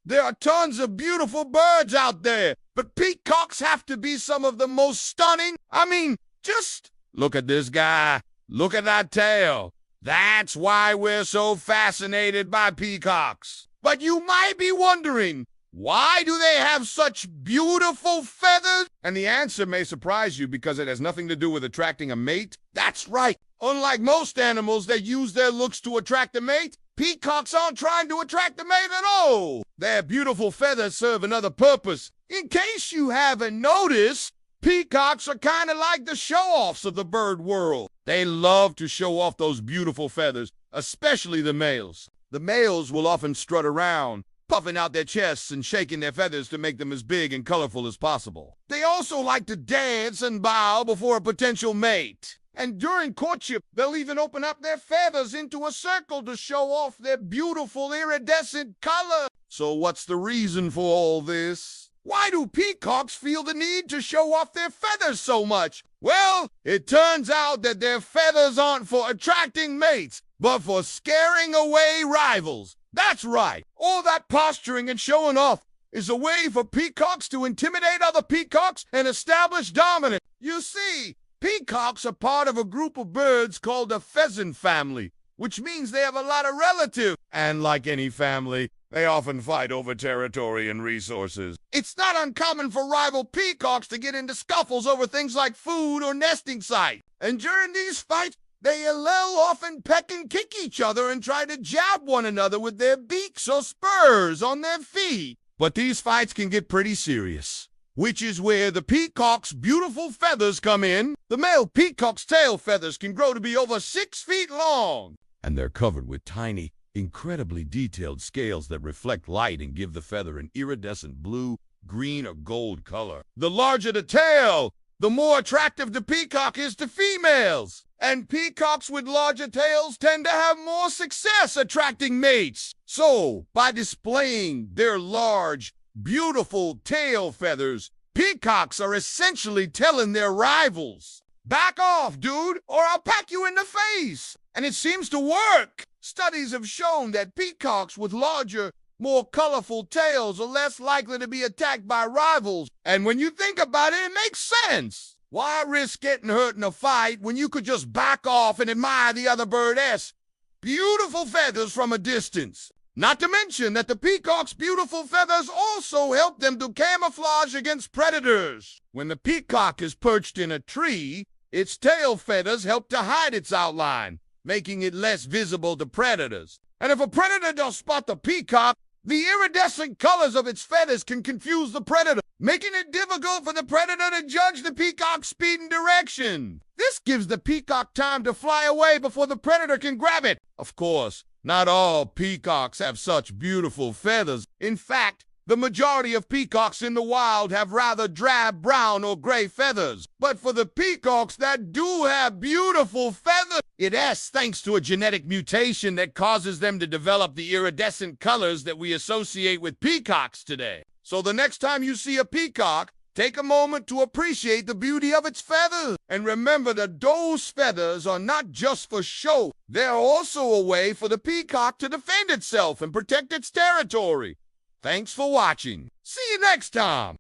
There are tons of beautiful birds out there, but peacocks have to be some of the most stunning. I mean, just look at this guy. Look at that tail. That's why we're so fascinated by peacocks. But you might be wondering, why do they have such beautiful feathers? And the answer may surprise you because it has nothing to do with attracting a mate. That's right. Unlike most animals that use their looks to attract a mate, peacocks aren't trying to attract a mate at all. Their beautiful feathers serve another purpose. In case you haven't noticed, peacocks are kind of like the show-offs of the bird world. They love to show off those beautiful feathers, especially the males. The males will often strut around, puffing out their chests and shaking their feathers to make them as big and colorful as possible. They also like to dance and bow before a potential mate. And during courtship, they'll even open up their feathers into a circle to show off their beautiful iridescent color. So what's the reason for all this? Why do peacocks feel the need to show off their feathers so much? Well, it turns out that their feathers aren't for attracting mates, but for scaring away rivals. That's right. All that posturing and showing off is a way for peacocks to intimidate other peacocks and establish dominance. You see, peacocks are part of a group of birds called the pheasant family, which means they have a lot of relatives. And like any family, they often fight over territory and resources. It's not uncommon for rival peacocks to get into scuffles over things like food or nesting site. And during these fights, they'll often peck and kick each other and try to jab one another with their beaks or spurs on their feet. But these fights can get pretty serious, which is where the peacock's beautiful feathers come in. The male peacock's tail feathers can grow to be over 6 feet long, and they're covered with tiny, incredibly detailed scales that reflect light and give the feather an iridescent blue, green, or gold color. The larger the tail, the more attractive the peacock is to females. And peacocks with larger tails tend to have more success attracting mates. So, by displaying their large, beautiful tail feathers, peacocks are essentially telling their rivals, "Back off, dude, or I'll pack you in the face." And it seems to work. Studies have shown that peacocks with larger, more colorful tails are less likely to be attacked by rivals. And when you think about it, it makes sense. Why risk getting hurt in a fight when you could just back off and admire the other bird's beautiful feathers from a distance? Not to mention that the peacock's beautiful feathers also help them to camouflage against predators. When the peacock is perched in a tree, its tail feathers help to hide its outline, making it less visible to predators. And if a predator does spot the peacock, the iridescent colors of its feathers can confuse the predator, making it difficult for the predator to judge the peacock's speed and direction. This gives the peacock time to fly away before the predator can grab it. Of course, not all peacocks have such beautiful feathers. In fact, the majority of peacocks in the wild have rather drab brown or gray feathers. But for the peacocks that do have beautiful feathers, it's thanks to a genetic mutation that causes them to develop the iridescent colors that we associate with peacocks today. So the next time you see a peacock, take a moment to appreciate the beauty of its feathers. And remember that those feathers are not just for show. They're also a way for the peacock to defend itself and protect its territory. Thanks for watching. See you next time.